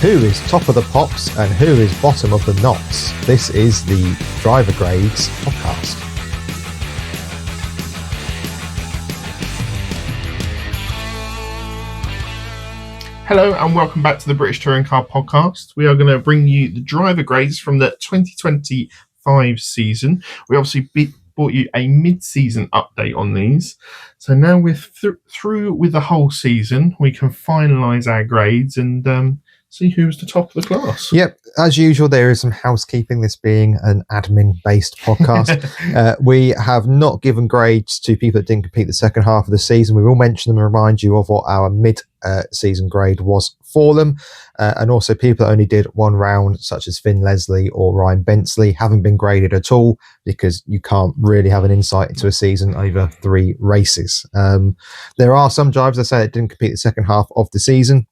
Who is top of the pops and who is bottom of the knots? This is the Driver Grades podcast. Hello and welcome back to the British Touring Car Podcast. We are going to bring you the driver grades from the 2025 season. We obviously brought you a mid-season update on these. So now we're through with the whole season. We can finalise our grades and see who's the top of the class. Yep, as usual, there is some housekeeping, this being an admin-based podcast. We have not given grades to people that didn't complete the second half of the season. We will mention them and remind you of what our mid-season grade was for them. And also people that only did one round, such as Finn Leslie or Ryan Bentley, haven't been graded at all because you can't really have an insight into a season over 3 races. There are some drivers, I say, that didn't complete the second half of the season.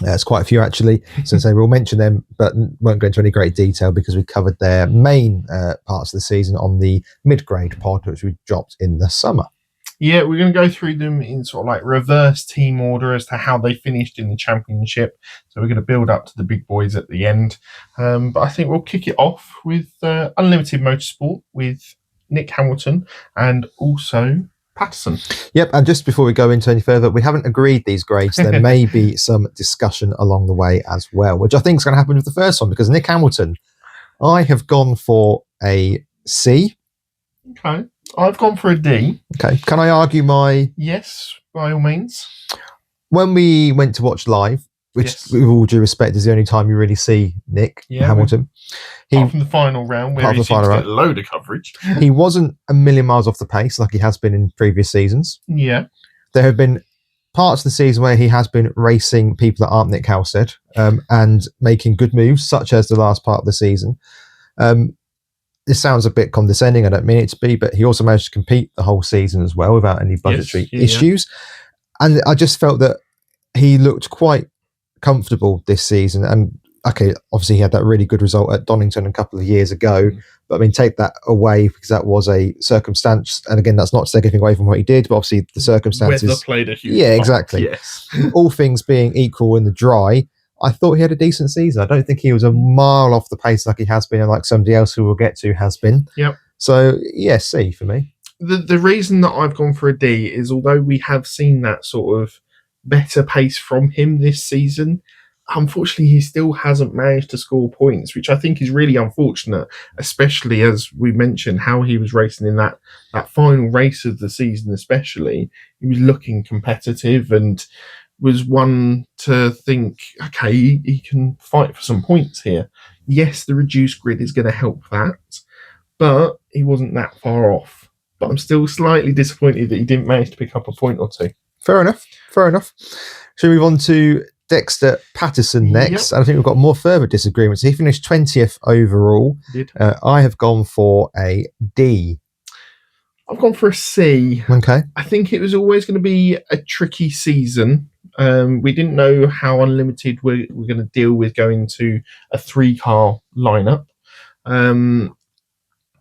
It's quite a few actually, so we'll mention them but won't go into any great detail because we covered their main parts of the season on the mid-grade pod, which we dropped in the summer. Yeah, we're going to go through them in sort of like reverse team order as to how they finished in the championship. So we're going to build up to the big boys at the end. But I think we'll kick it off with Unlimited Motorsport with Nick Hamilton and also Patterson. Yep, and just before we go into any further, we haven't agreed these grades. There may be some discussion along the way as well, which I think is going to happen with the first one because Nick Hamilton, I have gone for a C. Okay, I've gone for a D. Okay, can I argue my... Yes, by all means. When we went to watch live, which with all due respect is the only time you really see Nick Hamilton. Apart from the final round where he seems to get a load of coverage. He wasn't a million miles off the pace like he has been in previous seasons. Yeah. There have been parts of the season where he has been racing people that aren't Nick Halstead and making good moves, such as the last part of the season. This sounds a bit condescending, I don't mean it to be, but he also managed to compete the whole season as well without any budgetary issues. And I just felt that he looked quite comfortable this season. And okay, obviously he had that really good result at Donington a couple of years ago, but I mean, take that away because that was a circumstance. And again, that's not to take anything away from what he did, but obviously the circumstances. Weather played a huge part. Exactly. Yes. All things being equal in the dry, I thought he had a decent season. I don't think he was a mile off the pace like he has been and like somebody else who we'll get to has been. Yep. So, yeah, C for me. The reason that I've gone for a D is although we have seen that sort of better pace from him this season, unfortunately he still hasn't managed to score points, which I think is really unfortunate, especially as we mentioned how he was racing in that final race of the season. Especially he was looking competitive and was one to think, okay, he can fight for some points here. Yes, the reduced grid is going to help that, but he wasn't that far off. But I'm still slightly disappointed that he didn't manage to pick up a point or two. Fair enough. Shall we move on to Dexter Patterson next? Yep. And I think we've got more further disagreements. He finished 20th overall. Did. I have gone for a D. I've gone for a C. Okay. I think it was always going to be a tricky season. We didn't know how Unlimited we're going to deal with going to a 3-car lineup.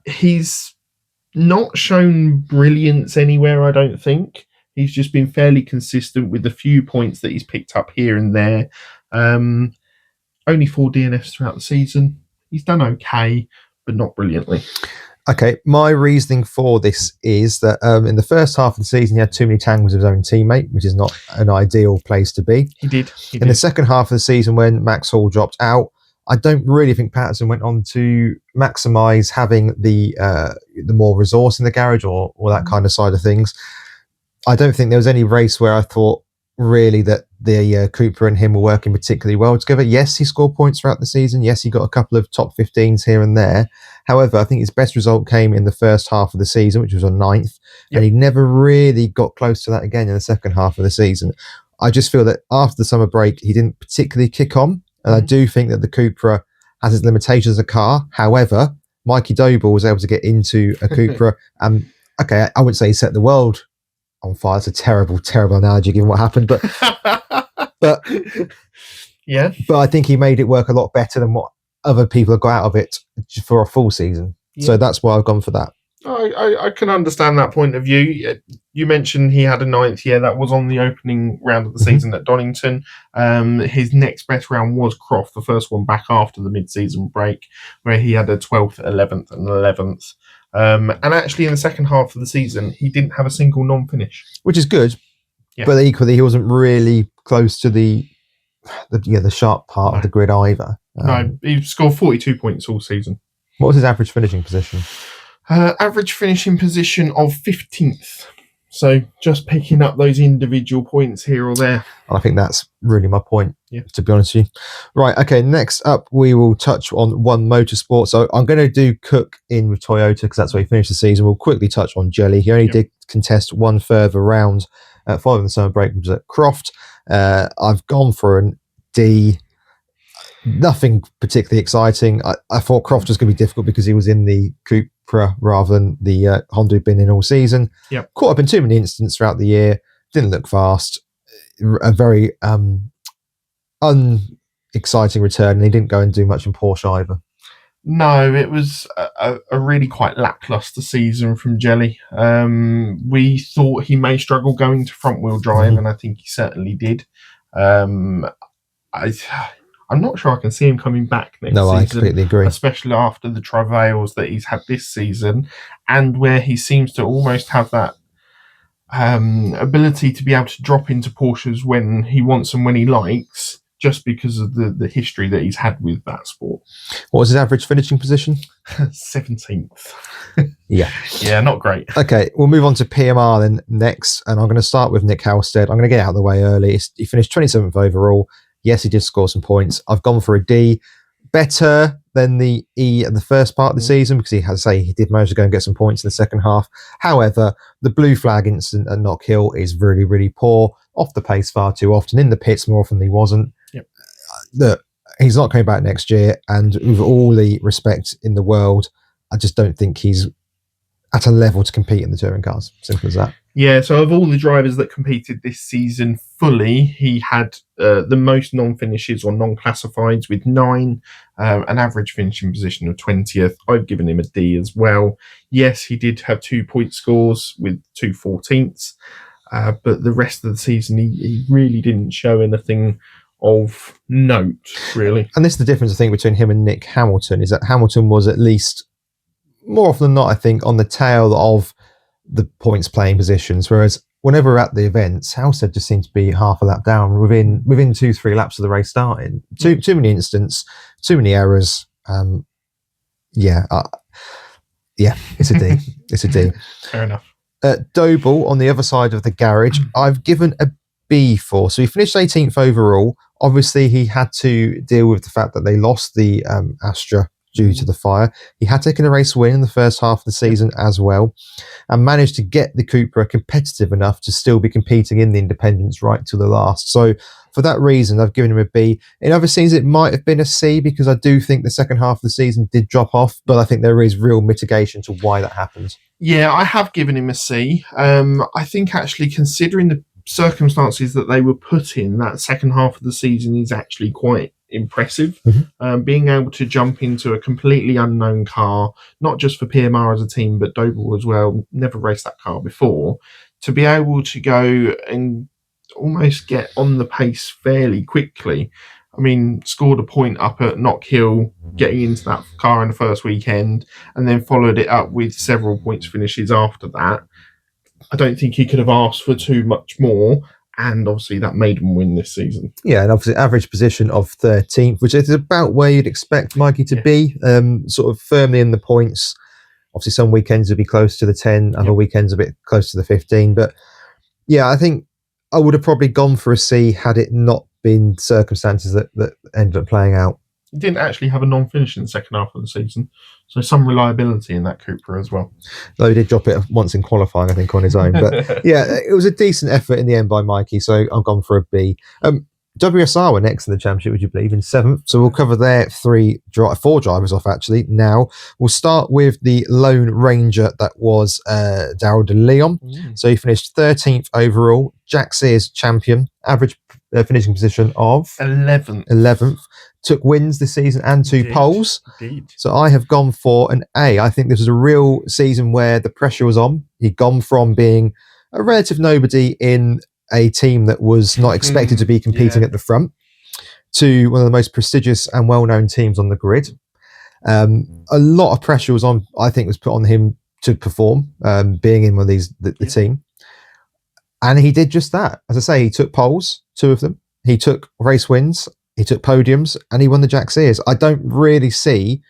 He's not shown brilliance anywhere, I don't think. He's just been fairly consistent with the few points that he's picked up here and there. Only 4 DNFs throughout the season. He's done okay, but not brilliantly. Okay, my reasoning for this is that in the first half of the season, he had too many tangles with his own teammate, which is not an ideal place to be. He did. In the second half of the season, when Max Hall dropped out, I don't really think Patterson went on to maximise having the more resource in the garage or that kind of side of things. I don't think there was any race where I thought really that the Cooper and him were working particularly well together. Yes, he scored points throughout the season. Yes, he got a couple of top 15s here and there. However, I think his best result came in the first half of the season, which was on 9th. Yep. And he never really got close to that again in the second half of the season. I just feel that after the summer break, he didn't particularly kick on. And I do think that the Cupra has its limitations as a car. However, Mikey Doble was able to get into a Cupra. And okay, I wouldn't say he set the world on fire. It's a terrible, terrible analogy given what happened. But yeah. But I think he made it work a lot better than what other people have got out of it for a full season. Yeah. So that's why I've gone for that. I can understand that point of view. You mentioned he had a ninth. Yeah, that was on the opening round of the season at Donington. His next best round was Croft, the first one back after the mid-season break, where he had a 12th, 11th, and 11th. And actually, in the second half of the season, he didn't have a single non-finish, which is good. Yeah. But equally, he wasn't really close to the sharp part of the grid either. No, he scored 42 points all season. What was his average finishing position? Average finishing position of 15th. So just picking up those individual points here or there. I think that's really my point, to be honest with you. Right, okay, next up we will touch on One Motorsport. So I'm going to do Cook in with Toyota because that's where he finished the season. We'll quickly touch on Jelly. He only did contest one further round following the summer break, which was at Croft. I've gone for an D. Nothing particularly exciting. I thought Croft was going to be difficult because he was in the Cupra rather than the Honda who'd been in all season. Yep. Caught up in too many incidents throughout the year. Didn't look fast. A very unexciting return, and he didn't go and do much in Porsche either. No, it was a really quite lackluster season from Jelly. We thought he may struggle going to front-wheel drive, and I think he certainly did. I'm not sure I can see him coming back next season. No, I completely agree. Especially after the travails that he's had this season, and where he seems to almost have that ability to be able to drop into Porsches when he wants and when he likes, just because of the history that he's had with that sport. What was his average finishing position? 17th. Yeah, not great. Okay, we'll move on to PMR then next, and I'm going to start with Nick Halstead. I'm going to get out of the way early. He finished 27th overall. Yes, he did score some points. I've gone for a D. Better than the E at the first part of the season because he did manage to go and get some points in the second half. However, the blue flag incident at Knock Hill is really, really poor. Off the pace far too often. In the pits more often than he wasn't. Yep. Look, he's not coming back next year, and with all the respect in the world, I just don't think he's at a level to compete in the touring cars. Simple as that. Yeah, so of all the drivers that competed this season fully, he had the most non-finishes or non-classifieds with 9, an average finishing position of 20th. I've given him a D as well. Yes, he did have 2-point scores with 2 14ths, but the rest of the season, he really didn't show anything of note, really. And this is the difference, I think, between him and Nick Hamilton, is that Hamilton was at least, more often than not, I think, on the tail of the points playing positions, whereas whenever we're at the events, Halstead just seemed to be half a lap down within 2-3 laps of the race starting. Too many incidents, too many errors. It's a D. It's a D. Fair enough. Doble on the other side of the garage, I've given a B for. So he finished 18th overall. Obviously, he had to deal with the fact that they lost the Astra due to the fire. He had taken a race win in the first half of the season as well, and managed to get the Cupra competitive enough to still be competing in the independents right to the last. So for that reason, I've given him a B. In other scenes, it might have been a C because I do think the second half of the season did drop off, but I think there is real mitigation to why that happened. Yeah, I have given him a C. I think actually considering the circumstances that they were put in, that second half of the season is actually quite impressive. Being able to jump into a completely unknown car, not just for PMR as a team, but Doble as well, never raced that car before, to be able to go and almost get on the pace fairly quickly. I mean, scored a point up at Knock Hill, getting into that car in the first weekend, and then followed it up with several points finishes after that. I don't think he could have asked for too much more. And obviously that made him win this season. Yeah, and obviously average position of 13th, which is about where you'd expect Mikey to be, sort of firmly in the points. Obviously some weekends would be close to the 10, other weekends a bit close to the 15. But yeah, I think I would have probably gone for a C had it not been circumstances that ended up playing out. He didn't actually have a non-finish in the second half of the season, so some reliability in that Cupra as well. Though he did drop it once in qualifying, I think, on his own. But yeah, it was a decent effort in the end by Mikey, so I've gone for a B. WSR were next in the championship, would you believe, in 7th. So we'll cover their 4 drivers off, actually, now. We'll start with the Lone Ranger that was Daryl de Leon. So he finished 13th overall. Jack Sears champion. Average finishing position of 11th. Took wins this season and 2 poles. Indeed. So I have gone for an A. I think this was a real season where the pressure was on. He'd gone from being a relative nobody in a team that was not expected to be competing at the front to one of the most prestigious and well-known teams on the grid. A lot of pressure was on, I think, was put on him to perform, being in one of these, the team. And he did just that. As I say, he took poles, 2 of them. He took race wins, he took podiums, and he won the Jack Sears. I don't really see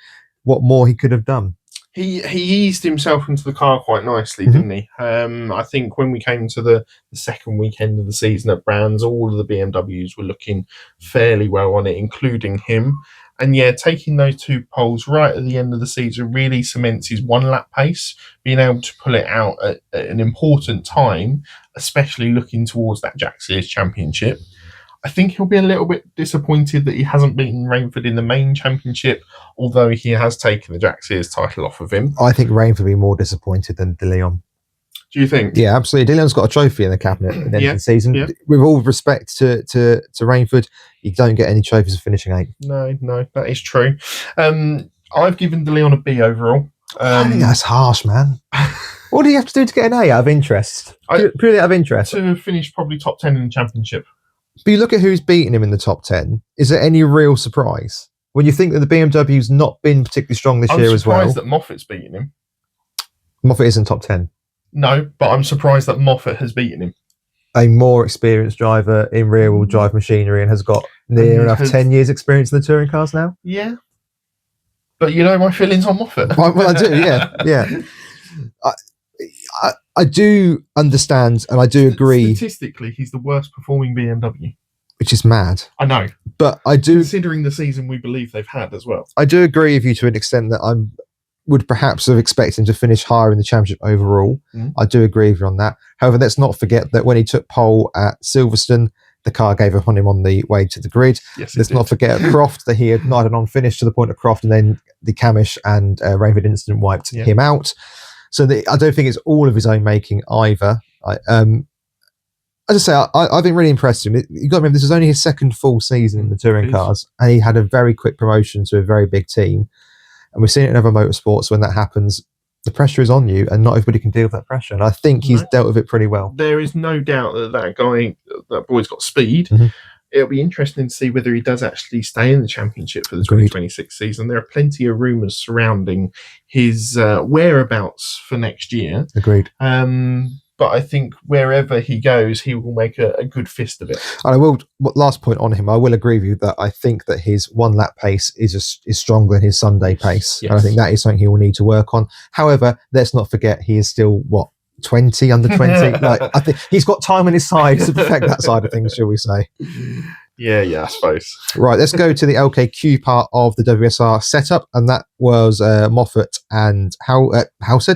what more he could have done. He eased himself into the car quite nicely, didn't he? I think when we came to the second weekend of the season at Brands, all of the BMWs were looking fairly well on it, including him. And yeah, taking those 2 poles right at the end of the season really cements his 1-lap pace, being able to pull it out at an important time, especially looking towards that Jack Sears Championship. I think he'll be a little bit disappointed that he hasn't beaten Rainford in the main championship, although he has taken the Jack Sears title off of him. I think Rainford will be more disappointed than De Leon. Do you think? Yeah, absolutely. De Leon's got a trophy in the cabinet at the end of the season. Yeah. With all respect to Rainford, you don't get any trophies for finishing 8th. No, that is true. I've given De Leon a B overall. I think that's harsh, man. What do you have to do to get an A out of interest? Purely out of interest. To finish probably top 10 in the championship. But you look at who's beaten him in the top 10. Is there any real surprise? When you think that the BMW's not been particularly strong this year as well. I'm surprised that Moffat's beaten him. Moffat isn't top 10. No, but I'm surprised that Moffat has beaten him. A more experienced driver in rear-wheel drive machinery and has got near enough 10 years experience in the touring cars now. Yeah. But you know my feelings on Moffat. Well, I do, yeah. I do understand and I do agree. Statistically, he's the worst performing BMW. Which is mad. I know. But I do... Considering the season we believe they've had as well. I do agree with you to an extent that I would perhaps have expected him to finish higher in the championship overall. I do agree with you on that. However, let's not forget that when he took pole at Silverstone, the car gave up on him on the way to the grid. Yes, let's not forget at Croft that he had not on finish to the point of Croft, and then the Camish and Rainford incident wiped him out. So I don't think it's all of his own making either. As I say, I've been really impressed with him. You've got to remember, this is only his 2nd full season in the touring cars, and he had a very quick promotion to a very big team. And we've seen it in other motorsports when that happens. The pressure is on you, and not everybody can deal with that pressure. And I think he's dealt with it pretty well. There is no doubt that boy's got speed. It'll be interesting to see whether he does actually stay in the championship for the 2026 season. There are plenty of rumours surrounding his whereabouts for next year. Agreed. But I think wherever he goes, he will make a good fist of it. And I will. Last point on him, I will agree with you that I think that his 1-lap pace is stronger than his Sunday pace, and I think that is something he will need to work on. However, let's not forget he is still 20, under 20. I think he's got time on his side to perfect that side of things, shall we say? Yeah, I suppose. Right, let's go to the LKQ part of the WSR setup, and that was Moffat and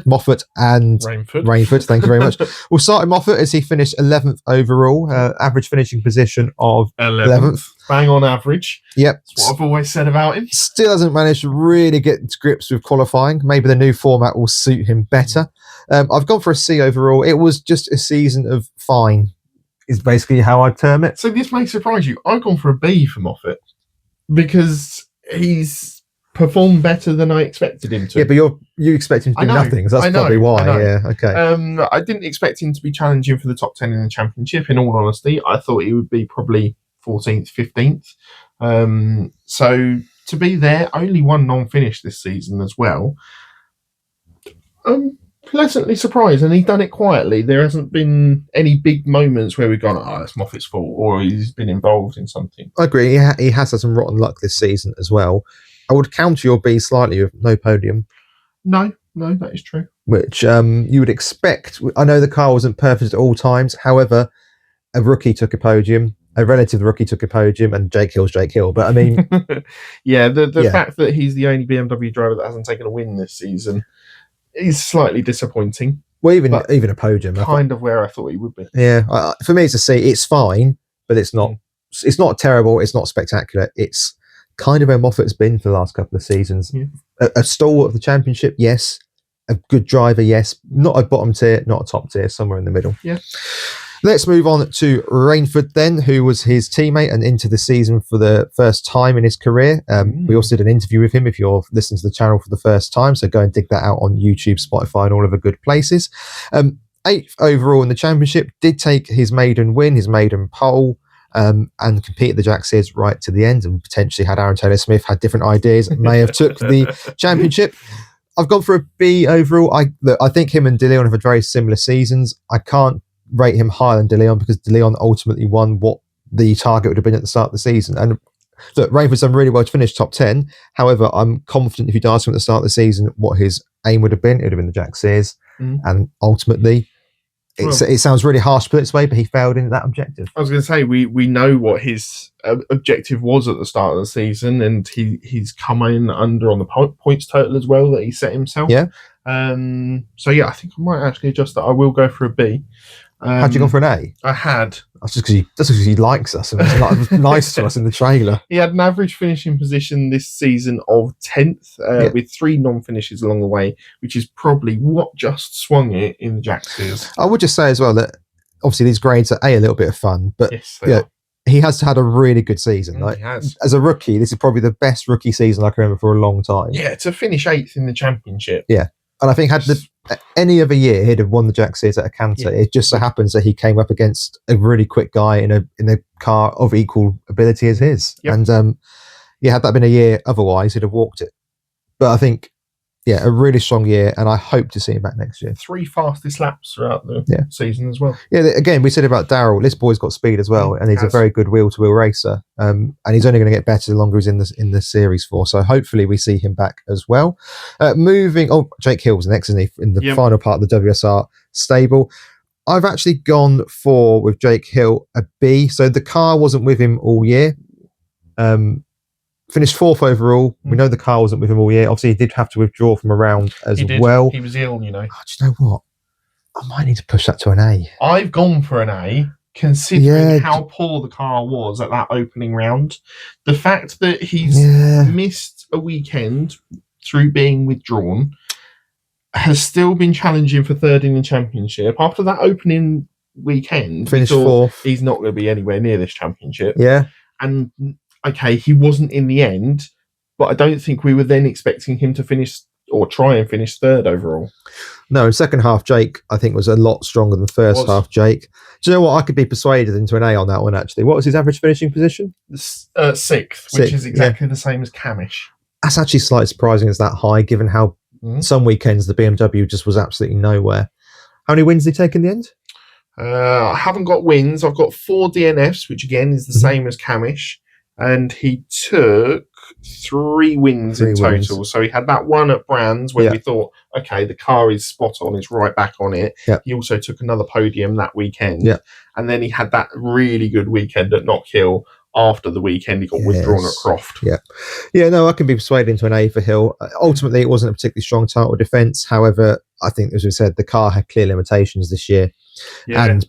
Moffat and Rainford. Thank you very much. We'll start with Moffat as he finished 11th overall, average finishing position of 11th. Bang on average. Yep. That's what I've always said about him. Still hasn't managed to really get to grips with qualifying. Maybe the new format will suit him better. I've gone for a C overall. It was just a season of fine, is basically how I'd term it. So this may surprise you. I've gone for a B for Moffat because he's performed better than I expected him to. Yeah, but you expect him to do nothing, so that's probably why. Yeah, okay. I didn't expect him to be challenging for the top 10 in the championship, in all honesty. I thought he would be probably 14th, 15th. So to be there, only one non-finish this season as well. Pleasantly surprised, and he's done it quietly. There hasn't been any big moments where we've gone, it's Moffat's fault, or he's been involved in something. I agree. He has had some rotten luck this season as well. I would counter your B slightly with no podium. No, that is true. Which you would expect. I know the car wasn't perfect at all times. However, a rookie took a podium. A relative rookie took a podium, and Jake Hill's Jake Hill. But I mean... the fact that he's the only BMW driver that hasn't taken a win this season is slightly disappointing. Well, even a podium, kind of where I thought he would be. Yeah, for me, it's a C. It's fine, but it's not. It's not terrible. It's not spectacular. It's kind of where Moffat's been for the last couple of seasons. Yeah. A stalwart of the championship, yes. A good driver, yes. Not a bottom tier, not a top tier. Somewhere in the middle. Yeah. Let's move on to Rainford then, who was his teammate and into the season for the first time in his career. We also did an interview with him if you're listening to the channel for the first time, so go and dig that out on YouTube, Spotify, and all of the good places. 8th overall in the championship, did take his maiden win, his maiden pole, and competed the Jack Sears right to the end, and potentially had Aaron Taylor-Smith had different ideas, may have took the championship. I've gone for a B overall. I think him and De Leon have had very similar seasons. I can't rate him higher than De Leon because De Leon ultimately won what the target would have been at the start of the season. And look, Rainford's done really well to finish top 10. However, I'm confident if you'd asked him at the start of the season what his aim would have been, it would have been the Jack Sears. And ultimately, it sounds really harsh to put it this way, but he failed in that objective. I was going to say, we know what his objective was at the start of the season, and he's come in under on the points total as well that he set himself. Yeah. So yeah, I think I might actually adjust that. I will go for a B. Had you gone for an A? I had. That's just because he likes us and was nice to us in the trailer. He had an average finishing position this season of 10th, with 3 non-finishes along the way, which is probably what just swung it in the Jack Sears. I would just say as well that obviously these grades are a little bit of fun, but yes, he has had a really good season. He has. As a rookie, this is probably the best rookie season I can remember for a long time. Yeah, to finish 8th in the championship. Yeah. And I think had any other year he'd have won the Jack Sears at a canter. It just so happens that he came up against a really quick guy in a car of equal ability as his. And had that been a year otherwise, he'd have walked it. But I think, a really strong year, and I hope to see him back next year. 3 fastest laps throughout the season as well. Yeah, again, we said about Darrell. This boy's got speed as well, and he's a very good wheel-to-wheel racer. And he's only going to get better the longer he's in the series for. So hopefully we see him back as well. Jake Hill was next, isn't he, in the final part of the WSR stable. I've actually gone for, with Jake Hill, a B. So the car wasn't with him all year. Finished 4th overall. We know the car wasn't with him all year. Obviously, he did have to withdraw from a round as well. He was ill, you know. Oh, do you know what? I might need to push that to an A. I've gone for an A, considering how poor the car was at that opening round. The fact that he's missed a weekend through being withdrawn has still been challenging for 3rd in the championship. After that opening weekend, finished 4th. He's not going to be anywhere near this championship. Yeah. And okay, he wasn't in the end, but I don't think we were then expecting him to finish or try and finish 3rd overall. No, in second half, Jake, I think, was a lot stronger than first half, Jake. Do you know what? I could be persuaded into an A on that one, actually. What was his average finishing position? 6th, which is exactly the same as Camish. That's actually slightly surprising as that high, given how some weekends the BMW just was absolutely nowhere. How many wins did he take in the end? I haven't got wins. I've got 4 DNFs, which again is the same as Camish. And he took 3 wins in total. So he had that one at Brands where we thought, okay, the car is spot on, it's right back on it. He also took another podium that weekend. And then he had that really good weekend at Knock Hill. After the weekend, he got withdrawn at Croft. No, I can be persuaded into an A for Hill. Ultimately, it wasn't a particularly strong title defence. However, I think, as we said, the car had clear limitations this year. And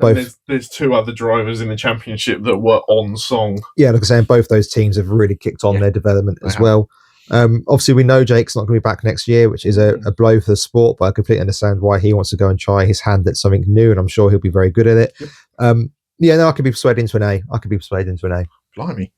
there's 2 other drivers in the championship that were on song. Yeah, like I say, both those teams have really kicked on their development as well. Obviously, we know Jake's not going to be back next year, which is a blow for the sport, but I completely understand why he wants to go and try his hand at something new, and I'm sure he'll be very good at it. I could be persuaded into an A. Blimey.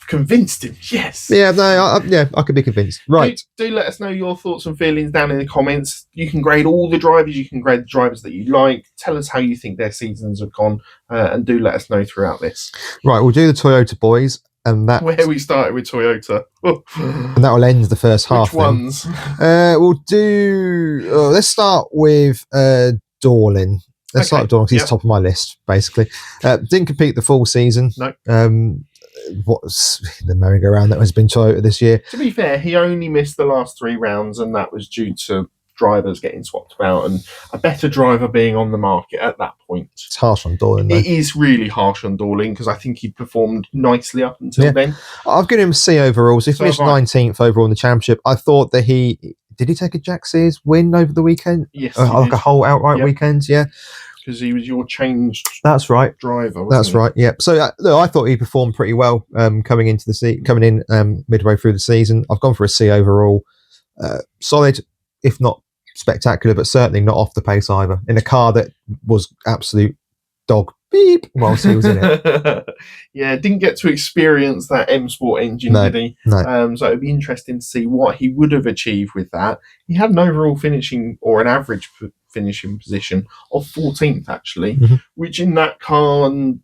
I've convinced him, yes. I could be convinced. Right. Do let us know your thoughts and feelings down in the comments. You can grade all the drivers. You can grade the drivers that you like. Tell us how you think their seasons have gone, and do let us know throughout this. Right, we'll do the Toyota boys. And that where we started with Toyota. And that will end the first half. Which ones? We'll do... let's start with Dorlin. Let's start with Dorlin, because he's top of my list, basically. Didn't compete the full season. No. What's the merry-go-round that has been Toyota this year? To be fair, he only missed the last 3 rounds, and that was due to drivers getting swapped about and a better driver being on the market at that point. It's harsh on Dorlin, though. It is really harsh on Dorlin, because I think he performed nicely up until then. I've given him a C overall. So he finished 19th overall in the championship. I thought that did he take a Jack Sears win over the weekend? Yes, like a whole outright weekend, because he was your changed driver. That's right. Yeah. So look, I thought he performed pretty well coming in midway through the season. I've gone for a C overall. Solid, if not spectacular, but certainly not off the pace either. In a car that was absolute dog beep whilst he was in it. Yeah, didn't get to experience that M Sport engine, No, did he? no. So it'd be interesting to see what he would have achieved with that. He had an overall finishing or an average finishing position of 14th, actually, which in that car and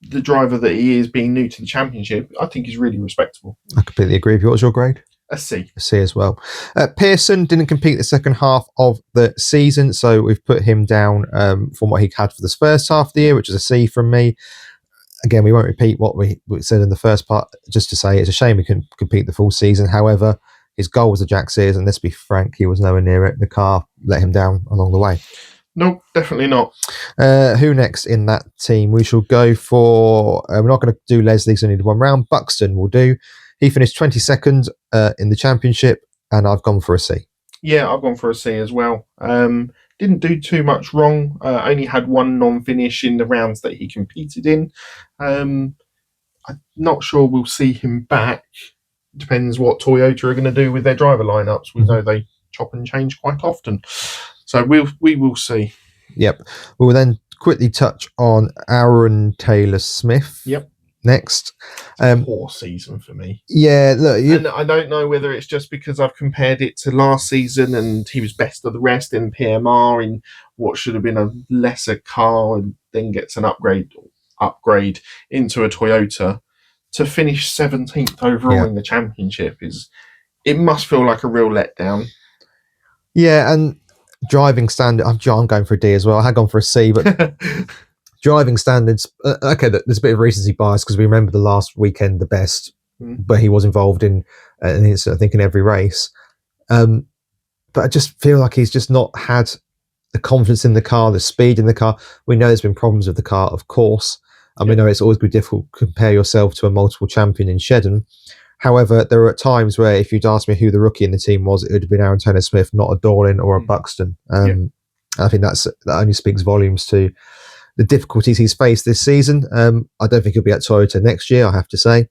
the driver that he is, being new to the championship, I think is really respectable. I completely agree with you. What was your grade? A C. A C as well. Pearson didn't compete the second half of the season, so we've put him down from what he had for this first half of the year, which is a C from me. Again, we won't repeat what we said in the first part, just to say it's a shame he couldn't compete the full season. However, his goal was the Jack Sears, and let's be frank, he was nowhere near it. The car let him down along the way. No, definitely not. Who next in that team? We shall go for... we're not going to do Leslie, so we need one round. Buxton will do. He finished 22nd in the championship, and I've gone for a C. Yeah, I've gone for a C as well. Didn't do too much wrong. Only had one non-finish in the rounds that he competed in. I'm not sure we'll see him back. Depends what Toyota are going to do with their driver lineups. We know they chop and change quite often. So we will see. Yep. We will then quickly touch on Aaron Taylor-Smith. Yep. Next. Poor season for me. Yeah, look. And I don't know whether it's just because I've compared it to last season and he was best of the rest in PMR in what should have been a lesser car and then gets an upgrade into a Toyota. To finish 17th overall in the championship it must feel like a real letdown. Yeah, and driving standard, I'm going for a D as well. I had gone for a C, but driving standards, okay, there's a bit of recency bias because we remember the last weekend the best, but he was involved in, I think, in every race. But I just feel like he's just not had the confidence in the car, the speed in the car. We know there's been problems with the car, of course, and we know it's always been difficult to compare yourself to a multiple champion in Shedden. However, there are times where if you'd asked me who the rookie in the team was, it would have been Aaron Taylor-Smith, not a Dorlin or a Buxton. I think that only speaks volumes to the difficulties he's faced this season. I don't think he'll be at Toyota next year, I have to say.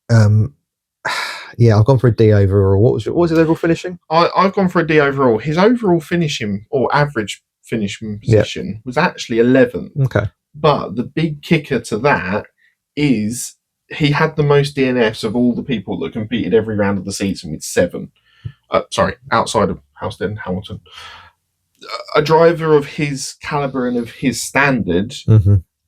Yeah, I've gone for a D overall. What was his overall finishing? I've gone for a D overall. His overall finishing or average finishing position was actually 11th. Okay. But the big kicker to that is he had the most DNFs of all the people that competed every round of the season with 7. Outside of Houston, Hamilton. A driver of his caliber and of his standard,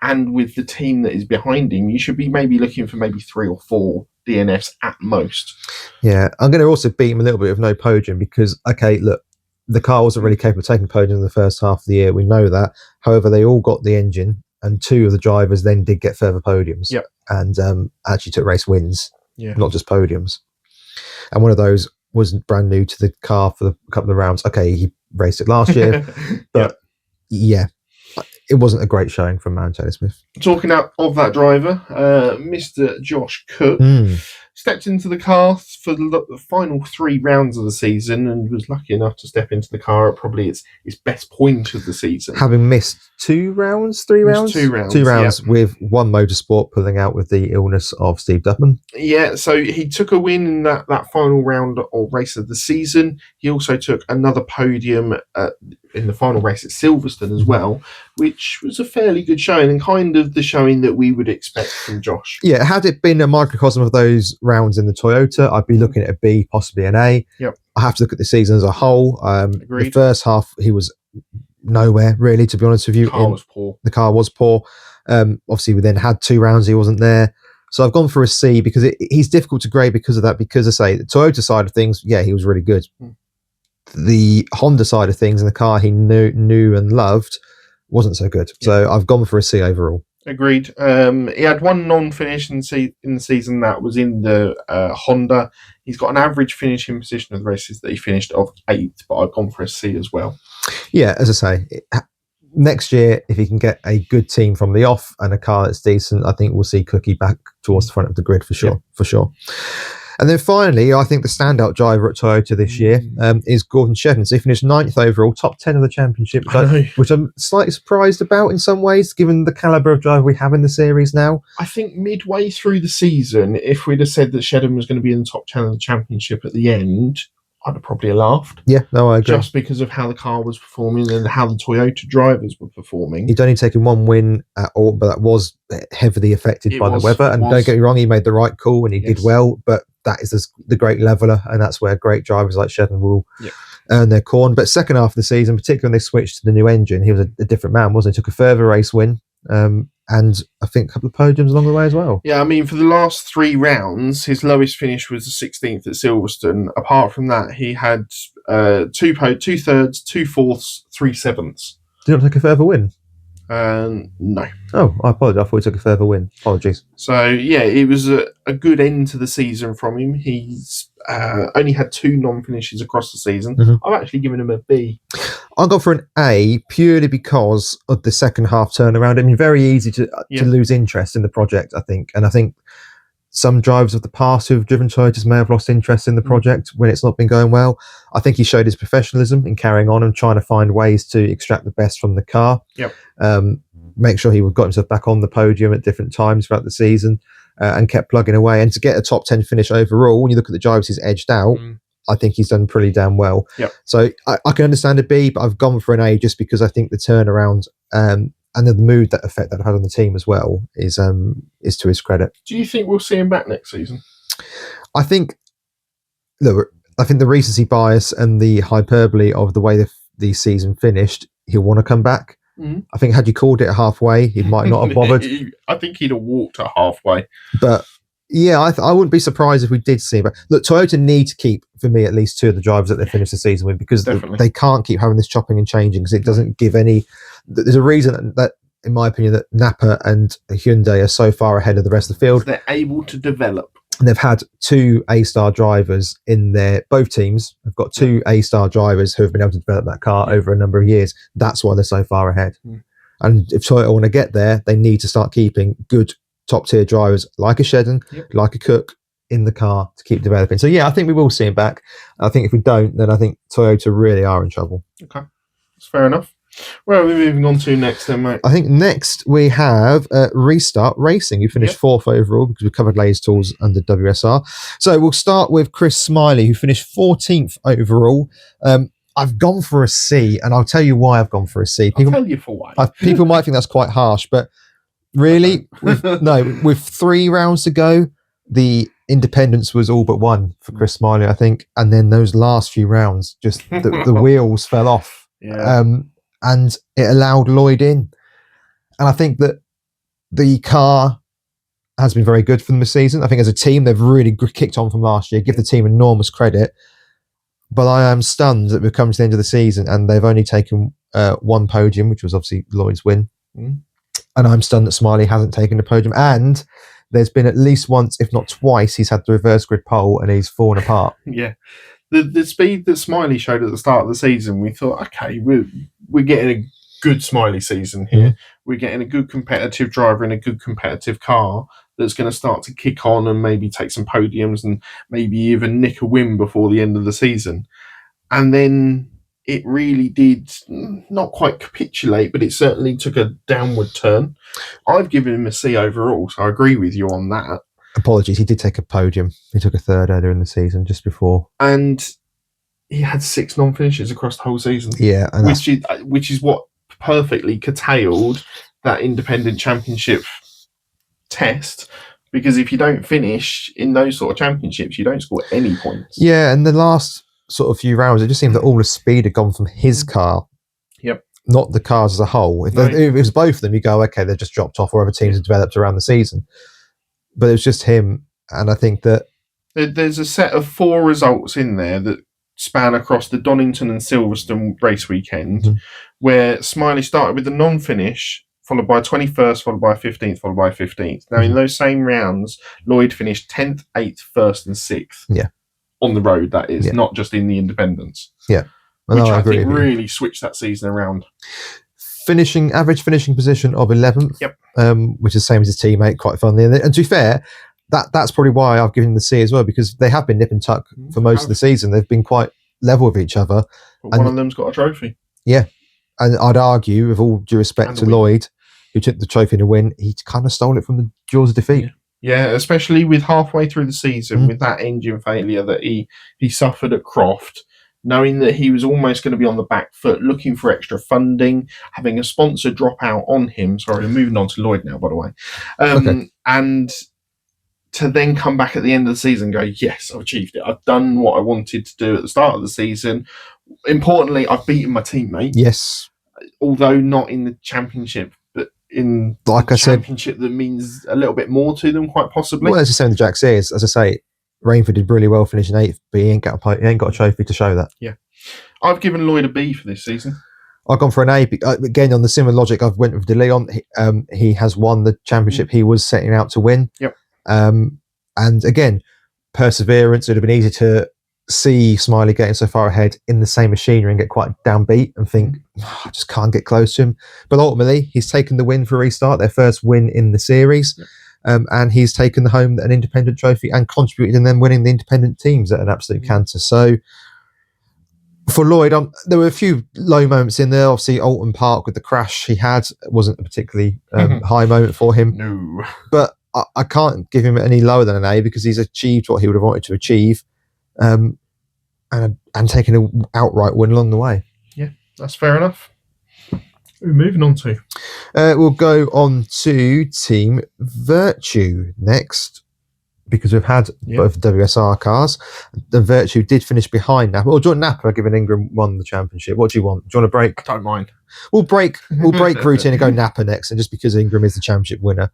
and with the team that is behind him, you should be maybe looking for maybe 3 or 4 DNFs at most. Yeah, I'm going to also beat him a little bit with no podium because, okay, look, the car wasn't really capable of taking podium in the first half of the year. We know that. However, they all got the engine, and 2 of the drivers then did get further podiums. Yep. And actually took race wins, not just podiums. And one of those wasn't brand new to the car for a couple of rounds. Okay, he raced it last year, but it wasn't a great showing from Aaron Taylor-Smith. Talking of that driver, Mr. Josh Cook stepped into the car for the final 3 rounds of the season and was lucky enough to step into the car at probably its best point of the season. Having missed 2 rounds, 3 rounds? 2 rounds. 2 rounds with one motorsport pulling out with the illness of Steve Dutman. Yeah, so he took a win in that final round or race of the season. He also took another podium in the final race at Silverstone as well, which was a fairly good showing and kind of the showing that we would expect from Josh. Yeah, had it been a microcosm of those rounds in the Toyota, I'd be looking at a B, possibly an A. Yep. I have to look at the season as a whole. The first half, he was nowhere, really, to be honest with you. The car was poor. The car was poor. Obviously, we then had 2 rounds he wasn't there. So I've gone for a C because he's difficult to grade because of that. Because I say the Toyota side of things, yeah, he was really good. The Honda side of things and the car he knew and loved wasn't so good. So I've gone for a C overall. Agreed. He had one non-finish in the season that was in the Honda. He's got an average finishing position of the races that he finished of 8th, but I've gone for a C as well. Yeah, as I say, next year, if he can get a good team from the off and a car that's decent, I think we'll see Cookie back towards the front of the grid for sure. For sure. And then finally, I think the standout driver at Toyota this year is Gordon Shedden. So he finished 9th overall, top 10 of the championship, which I'm slightly surprised about in some ways, given the calibre of driver we have in the series now. I think midway through the season, if we'd have said that Shedden was going to be in the top 10 of the championship at the end, I'd have probably laughed. Yeah, no, I agree. Just because of how the car was performing and how the Toyota drivers were performing. He'd only taken one win at all, but that was heavily affected by the weather. And don't get me wrong, he made the right call and he did well, but that is the great leveller, and that's where great drivers like Shedden will earn their corn. But second half of the season, particularly when they switched to the new engine, he was a different man, wasn't he? Took a further race win, and I think a couple of podiums along the way as well. Yeah, I mean, for the last 3 rounds, his lowest finish was the 16th at Silverstone. Apart from that, he had 2 thirds, 2 fourths, 3 sevenths. Did not take a further win? No. Oh, I apologise. I thought he took a further win. Apologies. So, yeah, it was a good end to the season from him. He's only had 2 non-finishes across the season. I've actually given him a B. I got for an A purely because of the second half turnaround. I mean, very easy to lose interest in the project, I think. And I think some drivers of the past who've driven Toyotas may have lost interest in the project when it's not been going well. I think he showed his professionalism in carrying on and trying to find ways to extract the best from the car. Make sure he got himself back on the podium at different times throughout the season and kept plugging away. And to get a top 10 finish overall, when you look at the drivers he's edged out, I think he's done pretty damn well. So I can understand a B, but I've gone for an A just because I think the turnaround and the mood that effect that I've had on the team as well is to his credit. Do you think we'll see him back next season? I think the recency bias and the hyperbole of the way the season finished, he'll want to come back. I think had you called it halfway, he might not have bothered. I think he'd have walked at halfway. But yeah, I wouldn't be surprised if we did see him. But look, Toyota need to keep, for me at least, 2 of the drivers that they finish the season with, because they can't keep having this chopping and changing, because it doesn't give any. There's a reason that, in my opinion, that Napa and Hyundai are so far ahead of the rest of the field. They're able to develop. And they've had 2 A-star drivers in both teams have got 2 A-star drivers who have been able to develop that car over a number of years. That's why they're so far ahead. And if Toyota want to get there, they need to start keeping good top-tier drivers like a Shedden, like a Cook in the car to keep developing. So yeah, I think we will see him back. I think if we don't, then I think Toyota really are in trouble. Okay, that's fair enough. Where are we moving on to next then, mate? I think next we have Restart Racing, who finished 4th overall, because we covered Lay's Tools under WSR. So we'll start with Chris Smiley, who finished 14th overall. I've gone for a C, and I'll tell you why I've gone for a C. I'll tell you for why. People might think that's quite harsh, but really, with 3 rounds to go, the independence was all but won for Chris Smiley, I think. And then those last few rounds, just the wheels fell off. And it allowed Lloyd in. And I think that the car has been very good for them this season. I think as a team, they've really kicked on from last year. Give the team enormous credit. But I am stunned that we've come to the end of the season and they've only taken 1 podium, which was obviously Lloyd's win. And I'm stunned that Smiley hasn't taken a podium. And there's been at least once, if not twice, he's had the reverse grid pole and he's fallen apart. The speed that Smiley showed at the start of the season, we thought, okay, we're getting a good Smiley season here. We're getting a good competitive driver in a good competitive car that's going to start to kick on and maybe take some podiums and maybe even nick a win before the end of the season. And then it really did not quite capitulate, but it certainly took a downward turn. I've given him a C overall, so I agree with you on that. Apologies, he did take a podium. He took a 3rd earlier in the season, just before. And he had 6 non-finishes across the whole season. Yeah. And which is what perfectly curtailed that independent championship test, because if you don't finish in those sort of championships, you don't score any points. Yeah, and the last sort of few rounds, it just seemed that all the speed had gone from his car. Not the cars as a whole. If it was both of them, you go, okay, they've just dropped off, or other teams have developed around the season. But it was just him, and I think that there's a set of 4 results in there that span across the Donington and Silverstone race weekend, where Smiley started with the non-finish, followed by 21st, followed by 15th, followed by 15th. Now, in those same rounds, Lloyd finished 10th, 8th, 1st, and 6th. On the road, that is, not just in the independents. Which I think really switched that season around. Average finishing position of 11th, which is the same as his teammate, quite funnily. And to be fair, that's probably why I've given him the C as well, because they have been nip and tuck for most of the season. They've been quite level with each other. But one of them's got a trophy. Yeah. And I'd argue, with all due respect to Lloyd, who took the trophy in a win, he kind of stole it from the jaws of defeat. Yeah, especially with halfway through the season, Mm. with that engine failure that he suffered at Croft, knowing that he was almost going to be on the back foot, looking for extra funding, having a sponsor drop out on him. Sorry, I'm moving on to Lloyd now, by the way. Okay. And to then come back at the end of the season and go, yes, I've achieved it. I've done what I wanted to do at the start of the season. Importantly, I've beaten my teammate. Yes. Although not in the championship, but in Like the I said, championship that means a little bit more to them, quite possibly. well, as the same with the Jack Sears. As I say, Rainford did really well finishing 8th, but he ain't got a trophy to show that. Yeah. I've given Lloyd a B for this season. I've gone for an A. Again, on the similar logic, I've went with De Leon. He has won the championship he was setting out to win. Yep. And again, perseverance. It would have been easy to see Smiley getting so far ahead in the same machinery and get quite downbeat and think, I just can't get close to him. But ultimately, he's taken the win for Restart, their first win in the series. Yep. And he's taken home an independent trophy and contributed in them winning the independent teams at an absolute canter. So for Lloyd, there were a few low moments in there. Obviously, Alton Park with the crash he had wasn't a particularly high moment for him. No. But I can't give him any lower than an A because he's achieved what he would have wanted to achieve. And taking an outright win along the way. Yeah, that's fair enough. We're moving on to. We'll go on to Team Virtue next because we've had both WSR cars. The Virtue did finish behind Napa. Or Napa, given Ingram won the championship. What do you want? Do you want a break? I don't mind. We'll break routine and go Napa next, and just because Ingram is the championship winner.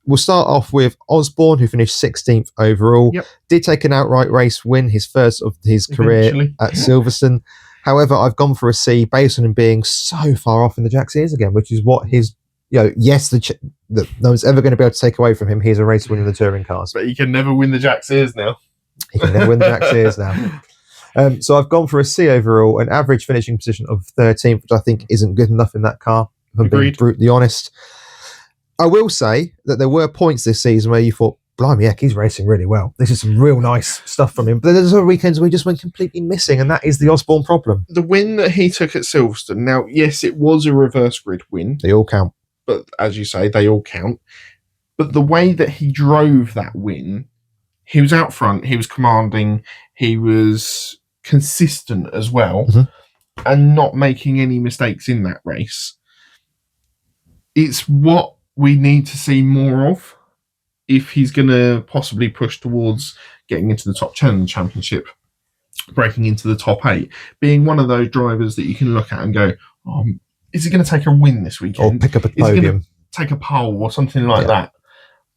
We'll start off with Osborne, who finished 16th overall. Yep. Did take an outright race win, his first of his career at Silverstone. However, I've gone for a C based on him being so far off in the Jack Sears again, which is what his, yes, no one's ever going to be able to take away from him. He's a race winner in the touring cars. But he can never win the Jack Sears now. He can never win the Jack Sears now. So I've gone for a C overall, an average finishing position of 13th, which I think isn't good enough in that car, if I'm being brutally honest. I will say that there were points this season where you thought, blimey, heck, he's racing really well. This is some real nice stuff from him. But there's other weekends where he just went completely missing, and that is the Osborne problem. The win that he took at Silverstone, now, yes, it was a reverse grid win. They all count. But as you say, they all count. But the way that he drove that win, he was out front, he was commanding, he was consistent as well, and not making any mistakes in that race. It's what we need to see more of if he's going to possibly push towards getting into the top 10 in the championship, breaking into the top 8, being one of those drivers that you can look at and go, is he going to take a win this weekend? Or pick up a podium. Is he going to take a pole or something like that?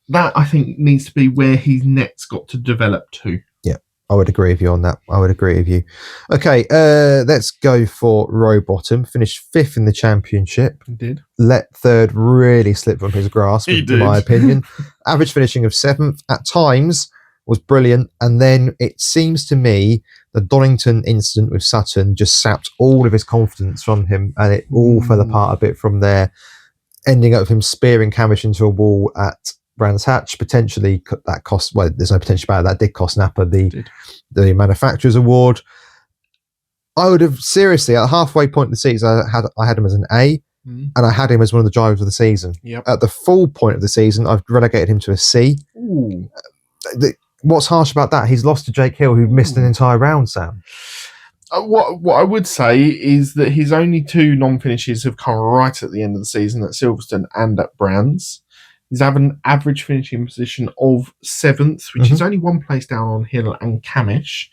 That, I think, needs to be where his net's got to develop to. Yeah, I would agree with you on that. I would agree with you. Okay, let's go for Rowbottom. Finished 5th in the championship. He did. Let 3rd really slip from his grasp, in my opinion. Average finishing of 7th at times was brilliant. And then it seems to me the Donington incident with Sutton just sapped all of his confidence from him, and it all fell apart a bit from there, ending up with him spearing Camish into a wall at Brands Hatch. Potentially that cost, well, there's no potential about it, that did cost Napa the manufacturer's award. I would have seriously, at the halfway point of the season, I had him as an A, and I had him as one of the drivers of the season. At the full point of the season, I've relegated him to a C. What's harsh about that? He's lost to Jake Hill, who missed an entire round, Sam. What I would say is that his only 2 non-finishes have come right at the end of the season at Silverstone and at Brands. He's having an average finishing position of 7th, which is only 1 place down on Hill and Camish.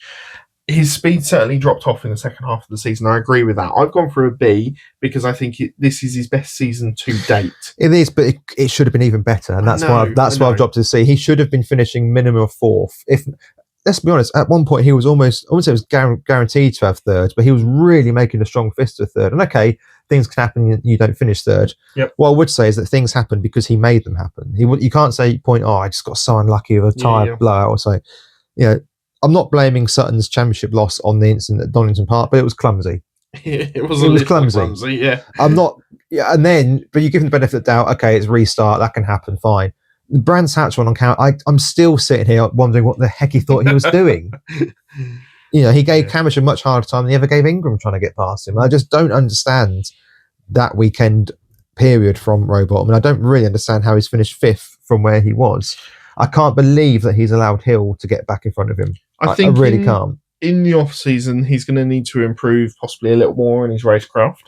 His speed certainly dropped off in the second half of the season. I agree with that. I've gone for a B because I think this is his best season to date. It is, but it should have been even better, and that's why I've dropped to C. He should have been finishing minimum of 4th. If let's be honest, at one point he was almost, I wouldn't say it was guaranteed to have 3rd, but he was really making a strong fist to 3rd. And okay, things can happen, you don't finish 3rd. What I would say is that things happen because he made them happen. You can't say, I just got so unlucky with a tyre blowout or something. I'm not blaming Sutton's championship loss on the incident at Donington Park, but it was clumsy. It was clumsy. Yeah. I'm not, and then, but you give him the benefit of the doubt, okay, it's restart, that can happen, fine. The Brands Hatch one on count, I'm still sitting here wondering what the heck he thought he was doing. He gave Camish a much harder time than he ever gave Ingram trying to get past him. I just don't understand that weekend period from Rowbottom, and I don't really understand how he's finished 5th from where he was. I can't believe that he's allowed Hill to get back in front of him. I think I really can't. In the off season, he's going to need to improve possibly a little more in his racecraft.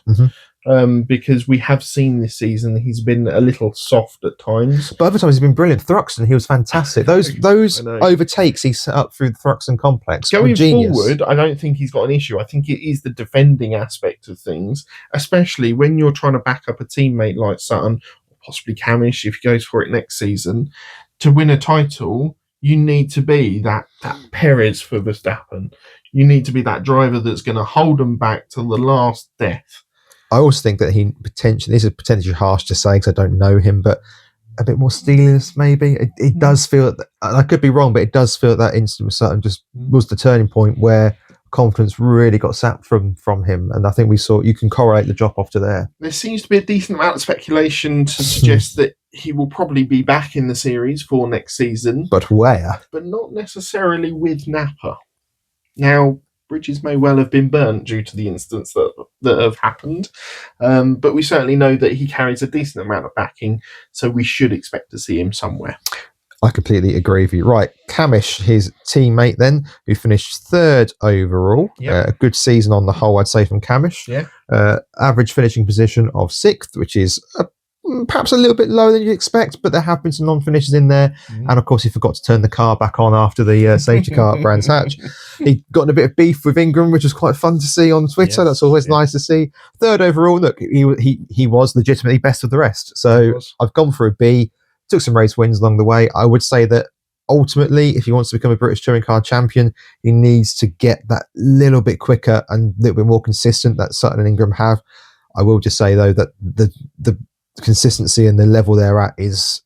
Because we have seen this season he's been a little soft at times. But other times he's been brilliant. Thruxton, he was fantastic. Those overtakes he set up through the Thruxton complex. Going forward, I don't think he's got an issue. I think it is the defending aspect of things, especially when you're trying to back up a teammate like Sutton, or possibly Camish if he goes for it next season. To win a title, you need to be that Perez for Verstappen. You need to be that driver that's going to hold them back to the last death. I also think that this is potentially harsh to say because I don't know him, but a bit more steeliness maybe. It does feel, I could be wrong, but it does feel that instant with Sutton just was the turning point where confidence really got sapped from him. And I think you can correlate the drop off to there. There seems to be a decent amount of speculation to suggest that he will probably be back in the series for next season. But where? But not necessarily with Napa. Now, bridges may well have been burnt due to the incidents that have happened. But we certainly know that he carries a decent amount of backing, so we should expect to see him somewhere. I completely agree with you. Right, Camish, his teammate then, who finished third overall. A good season on the whole, I'd say, from Camish. Average finishing position of sixth, which is perhaps a little bit lower than you'd expect, but there have been some non-finishes in there. And of course, he forgot to turn the car back on after the safety car at Brands Hatch. He'd gotten a bit of beef with Ingram, which was quite fun to see on Twitter. That's always nice to see. Third overall, look, he was legitimately best of the rest. So I've gone for a B. Took some race wins along the way. I would say that ultimately, if he wants to become a British touring car champion, he needs to get that little bit quicker and a little bit more consistent that Sutton and Ingram have. I will just say, though, that the consistency and the level they're at is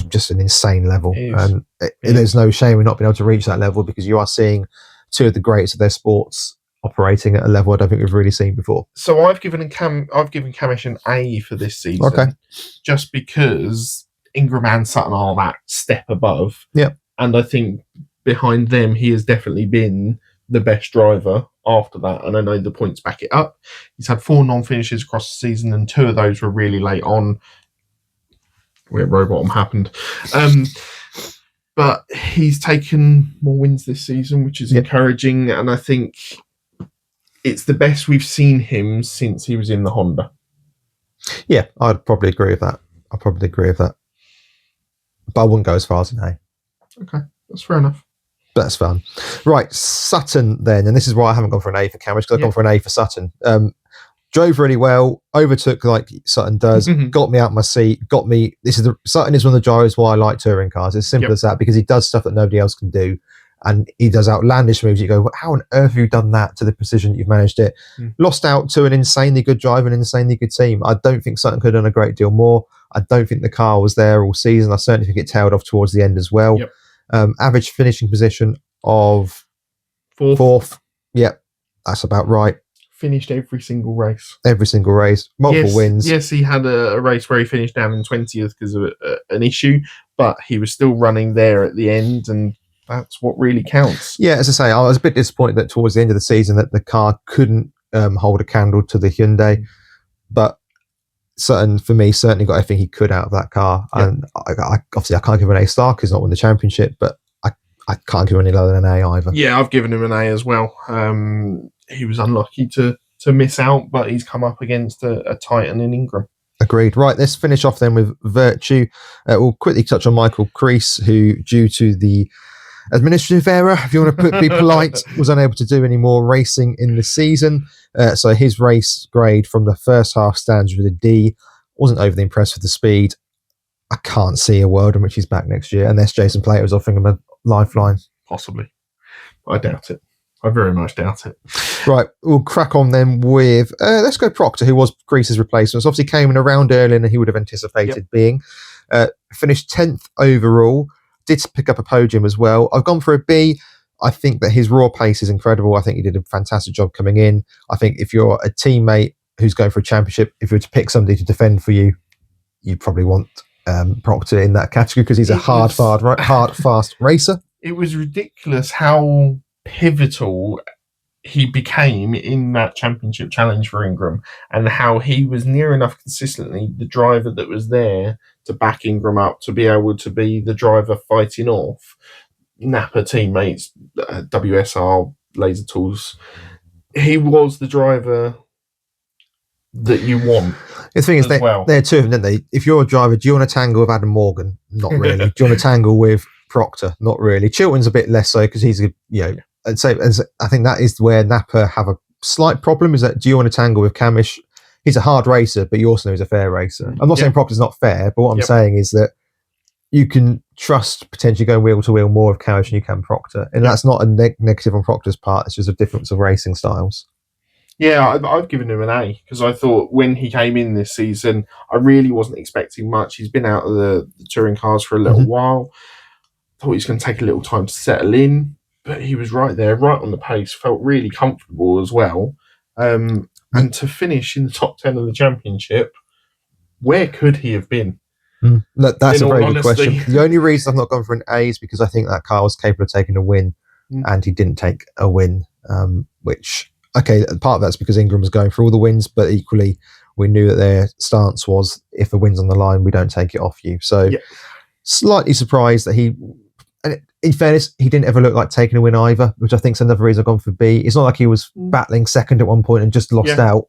just an insane level. And there's no shame in not being able to reach that level because you are seeing two of the greats of their sports operating at a level I don't think we've really seen before. So I've given Camish an A for this season. Just because Ingram and Sutton are that step above. And I think behind them, he has definitely been the best driver after that. And I know the points back it up. He's had 4 non-finishes across the season, and 2 of those were really late on where row bottom happened. But he's taken more wins this season, which is encouraging. And I think it's the best we've seen him since he was in the Honda. Yeah, I'd probably agree with that. But I wouldn't go as far as an A. Okay, that's fair enough. That's fun. Right, Sutton then, and this is why I haven't gone for an A for Camish, because I've gone for an A for Sutton. Drove really well, overtook like Sutton does, got me out my seat, Sutton is one of the drivers why I like touring cars. It's simple as that, because he does stuff that nobody else can do. And he does outlandish moves. You go, how on earth have you done that to the precision that you've managed it? Lost out to an insanely good driver and an insanely good team. I don't think Sutton could have done a great deal more. I don't think the car was there all season. I certainly think it tailed off towards the end as well. Average finishing position of fourth. Yep, that's about right. Finished every single race. Multiple wins. Yes, he had a race where he finished down in 20th because of an issue, but he was still running there at the end, and that's what really counts. Yeah, as I say, I was a bit disappointed that towards the end of the season that the car couldn't hold a candle to the Hyundai, but Sutton, for me, certainly got everything he could out of that car. And obviously I can't give him an A star because he's not won the championship, but I can't give him any lower than an A either. Yeah, I've given him an A as well. He was unlucky to miss out, but he's come up against a Titan in Ingram. Agreed. Right, let's finish off then with Virtue. We'll quickly touch on Michael Crease, who, due to the administrative error, if you want to be polite, was unable to do any more racing in the season. So his race grade from the first half stands with a D. Wasn't overly impressed with the speed. I can't see a world in which he's back next year, unless Jason Plater is offering him a lifeline. Possibly. I doubt it. I very much doubt it. Right, we'll crack on then with, let's go Proctor, who was Crease's replacement. So obviously came in around earlier than he would have anticipated being. Finished 10th overall. Did pick up a podium as well. I've gone for a B. I think that his raw pace is incredible. I think he did a fantastic job coming in. I think if you're a teammate who's going for a championship, if you were to pick somebody to defend for you, you'd probably want Proctor in that category because he's a hard, fast racer. It was ridiculous how pivotal he became in that championship challenge for Ingram, and how he was near enough consistently the driver that was there to back Ingram up, to be able to be the driver fighting off Napa teammates, WSR, Laser Tools. He was the driver that you want. The thing is, well. they're two of them, don't they? If you're a driver, do you want to tangle with Adam Morgan? Not really. Do you want to tangle with Proctor? Not really. Chilton's a bit less so because he's I'd say I think that is where Napa have a slight problem. Is that do you want to tangle with Camish? He's a hard racer, but you also know he's a fair racer. I'm not saying Proctor's not fair, but what I'm saying is that you can trust potentially going wheel to wheel more of Camish than you can Proctor, and that's not a negative on Proctor's part. It's just a difference of racing styles. Yeah, I've given him an A because I thought when he came in this season, I really wasn't expecting much. He's been out of the touring cars for a little while. Thought he was going to take a little time to settle in, but he was right there, right on the pace, felt really comfortable as well. And to finish in the top 10 of the championship, where could he have been? That's a very good question. The only reason I've not gone for an A is because I think that car was capable of taking a win, and he didn't take a win, which... Okay, part of that's because Ingram was going for all the wins, but equally we knew that their stance was if the win's on the line, we don't take it off you. So slightly surprised that he, and in fairness, he didn't ever look like taking a win either, which I think is another reason I've gone for B. It's not like he was battling second at one point and just lost out.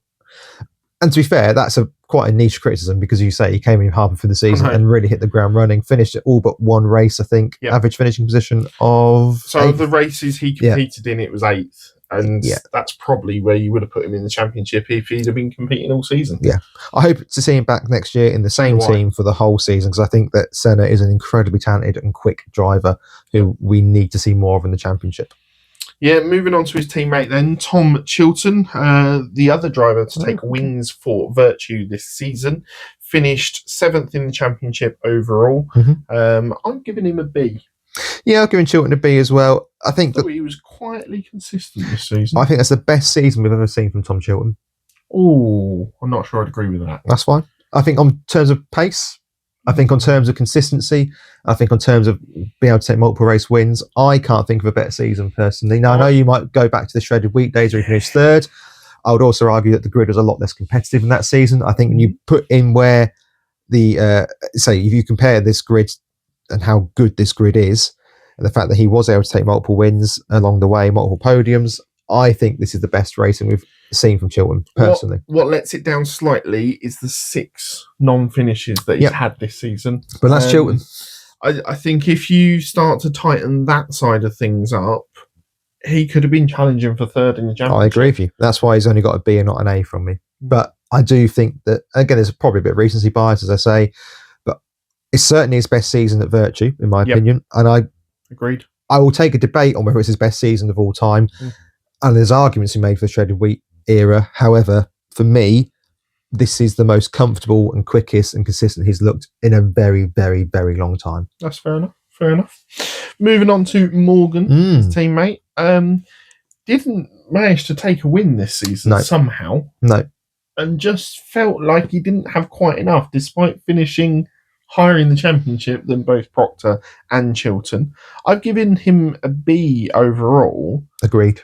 And to be fair, that's quite a niche criticism because you say he came in harbour for the season and really hit the ground running, finished it all but one race, I think, average finishing position of... So 8th. Of the races he competed in, it was 8th. And that's probably where you would have put him in the championship if he'd have been competing all season. Yeah. I hope to see him back next year in the same team for the whole season because I think that Senna is an incredibly talented and quick driver who we need to see more of in the championship. Yeah, moving on to his teammate then, Tom Chilton, the other driver to take wins for Virtue this season, finished 7th in the championship overall. I'm giving him a B. Yeah, I'll give Chilton a B as well. I think that he was quietly consistent this season. I think that's the best season we've ever seen from Tom Chilton. Oh, I'm not sure I'd agree with that. That's fine. I think on terms of pace, I think on terms of consistency, I think on terms of being able to take multiple race wins, I can't think of a better season personally. Now, I know you might go back to the shredded weekdays where he finished 3rd. I would also argue that the grid was a lot less competitive in that season. I think when you put in where say if you compare this grid and how good this grid is, and the fact that he was able to take multiple wins along the way, multiple podiums, I think this is the best racing we've seen from Chilton, personally. What lets it down slightly is the 6 non-finishes that he's had this season. But that's Chilton. I think if you start to tighten that side of things up, he could have been challenging for 3rd in the championship. I agree with you. That's why he's only got a B and not an A from me. But I do think that, again, there's probably a bit of recency bias, as I say, but it's certainly his best season at Virtue, in my opinion. And agreed. I will take a debate on whether it's his best season of all time. And there's arguments he made for the shredded wheat era. However, for me, this is the most comfortable and quickest and consistent he's looked in a very, very, very long time. That's fair enough. Fair enough. Moving on to Morgan, his teammate. Didn't manage to take a win this season somehow. No. And just felt like he didn't have quite enough, despite finishing higher in the championship than both Proctor and Chilton. I've given him a B overall. Agreed.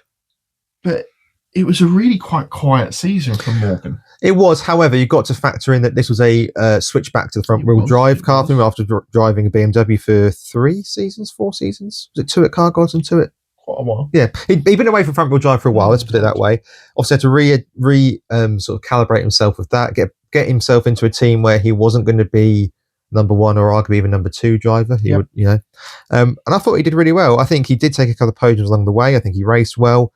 But it was a really quite quiet season for Morgan. It was, however, you've got to factor in that this was a switch back to the front-wheel drive car for him after driving a BMW for 4 seasons? Was it 2 at Car Gods and 2 at... Quite a while. Yeah, he'd been away from front-wheel drive for a while, let's put it that way. Obviously had to sort of calibrate himself with that, get himself into a team where he wasn't going to be number 1 or arguably even number 2 driver. He would, and I thought he did really well. I think he did take a couple of podiums along the way. I think he raced well.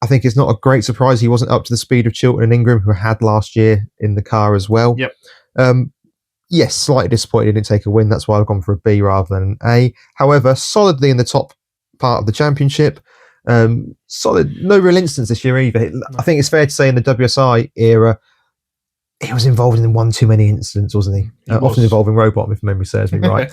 I think it's not a great surprise he wasn't up to the speed of Chilton and Ingram, who had last year in the car as well. Yes, slightly disappointed he didn't take a win. That's why I've gone for a B rather than an A. However, solidly in the top part of the championship. Solid, no real instance this year either. I think it's fair to say in the WSI era, he was involved in one too many incidents, wasn't he? Often involving Robot, if memory serves me right.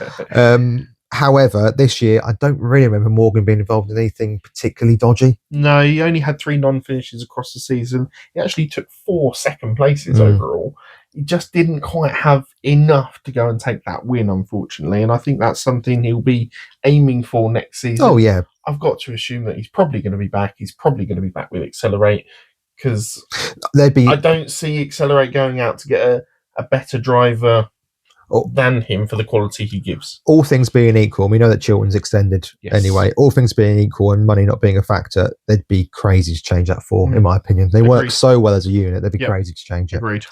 However, this year, I don't really remember Morgan being involved in anything particularly dodgy. No, he only had 3 non-finishes across the season. He actually took 4 second places overall. He just didn't quite have enough to go and take that win, unfortunately. And I think that's something he'll be aiming for next season. Oh, yeah. I've got to assume that he's probably going to be back. He's probably going to be back with Accelerate because I don't see Accelerate going out to get a better driver than him for the quality he gives. All things being equal, we know that Chilton's extended anyway. All things being equal and money not being a factor, they'd be crazy to change that for, in my opinion. They work so well as a unit, they'd be crazy to change it. Agreed.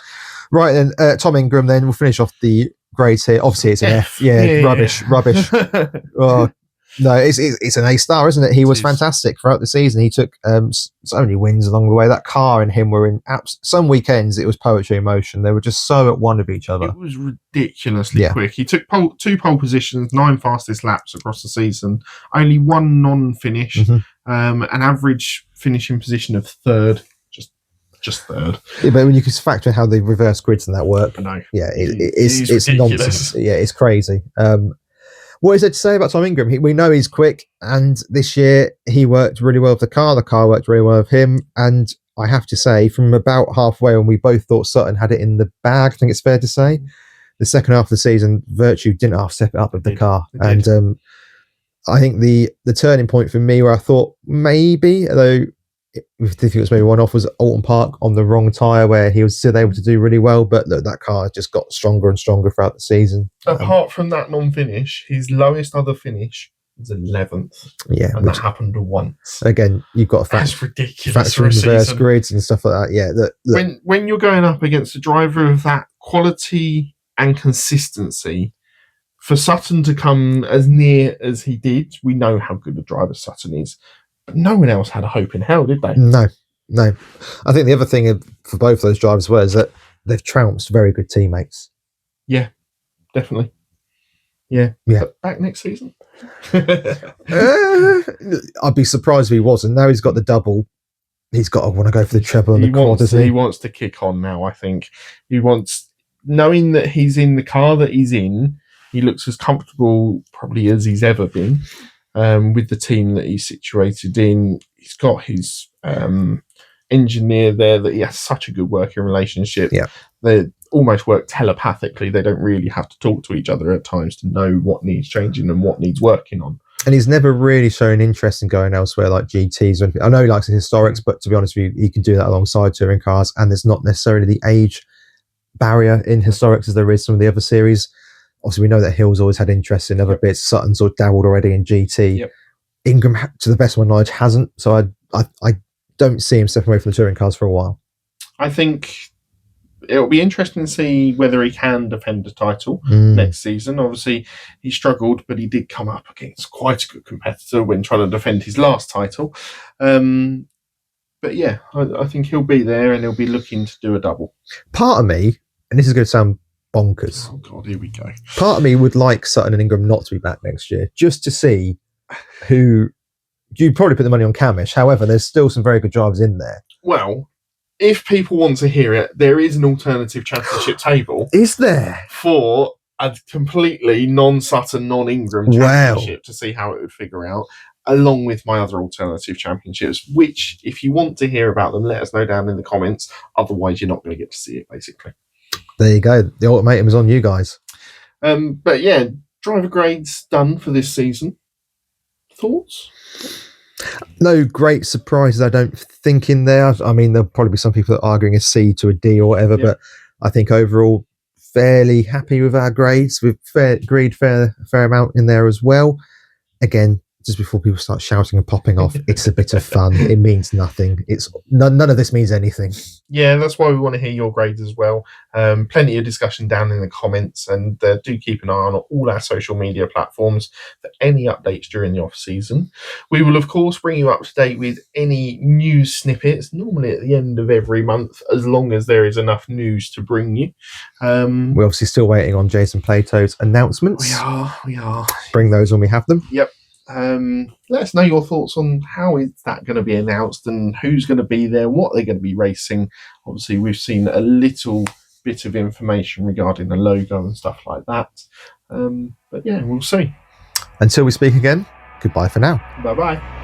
Right then, Tom Ingram, then we'll finish off the grades here. Obviously, it's an F. Rubbish. Oh, no, it's an A star, isn't it? He was fantastic throughout the season. He took so many wins along the way. That car and him were in some weekends. It was poetry in motion. They were just so at one of each other. It was ridiculously quick. He took 2 pole positions, 9 fastest laps across the season, only 1 non-finish, an average finishing position of 3rd. Just 3rd. Yeah, but when you can factor in how the reverse grids and that work, I know. Yeah, it's nonsense. Yeah, it's crazy. What is there to say about Tom Ingram? We know he's quick, and this year he worked really well with the car worked really well with him, and I have to say, from about halfway when we both thought Sutton had it in the bag, I think it's fair to say, the second half of the season, Virtue didn't half step it up with the car. And I think the turning point for me where I thought maybe, although I think it was maybe one off, was Alton Park on the wrong tyre where he was still able to do really well, but look, that car just got stronger and stronger throughout the season. Apart from that non-finish, his lowest other finish was 11th. Yeah. And that happened once. Again, you've got That's ridiculous. Factor in reverse grids and stuff like that. Yeah. Look. When you're going up against a driver of that quality and consistency, for Sutton to come as near as he did, we know how good a driver Sutton is. But no one else had a hope in hell, did they? No. I think the other thing for both those drivers is that they've trounced very good teammates. Yeah, definitely. Yeah. But back next season? I'd be surprised if he wasn't. Now he's got the double. He's got to want to go for the treble and the quad, doesn't he? He wants to kick on now, I think. He wants, knowing that he's in the car that he's in, he looks as comfortable probably as he's ever been. With the team that he's situated in, he's got his engineer there that he has such a good working relationship. Yeah. They almost work telepathically. They don't really have to talk to each other at times to know what needs changing and what needs working on. And he's never really shown interest in going elsewhere like GTs or anything. I know he likes the historics, but to be honest with you, he can do that alongside touring cars, and there's not necessarily the age barrier in historics as there is some of the other series. Obviously, we know that Hill's always had interest in other bits. Sutton's sort of dabbled already in GT. Yep. Ingram, to the best of my knowledge, hasn't. So I don't see him stepping away from the touring cars for a while. I think it'll be interesting to see whether he can defend the title next season. Obviously, he struggled, but he did come up against quite a good competitor when trying to defend his last title. But yeah, I think he'll be there and he'll be looking to do a double. Part of me, and this is going to sound bonkers. Oh God, here we go. Part of me would like Sutton and Ingram not to be back next year, just to see who. You'd probably put the money on Camish. However, there's still some very good drivers in there. Well, if people want to hear it, there is an alternative championship table. Is there? For a completely non-Sutton, non-Ingram championship to see how it would figure out, along with my other alternative championships, which, if you want to hear about them, let us know down in the comments. Otherwise, you're not going to get to see it, basically. There you go. The ultimatum is on you guys. But yeah, driver grades done for this season. Thoughts? No great surprises, I don't think, in there. I mean, there'll probably be some people that are arguing a C to a D or whatever, but I think overall, fairly happy with our grades. We've agreed fair amount in there as well. Again, just before people start shouting and popping off, it's a bit of fun. It means nothing. It's none of this means anything. Yeah, that's why we want to hear your grades as well. Plenty of discussion down in the comments, and do keep an eye on all our social media platforms for any updates during the off season. We will, of course, bring you up to date with any news snippets, normally at the end of every month, as long as there is enough news to bring you. We're obviously still waiting on Jason Plato's announcements. We are. Bring those when we have them. Yep. Let us know your thoughts on how is that going to be announced and who's going to be there, what they're going to be racing. Obviously, we've seen a little bit of information regarding the logo and stuff like that. But yeah, we'll see. Until we speak again, goodbye for now. Bye-bye.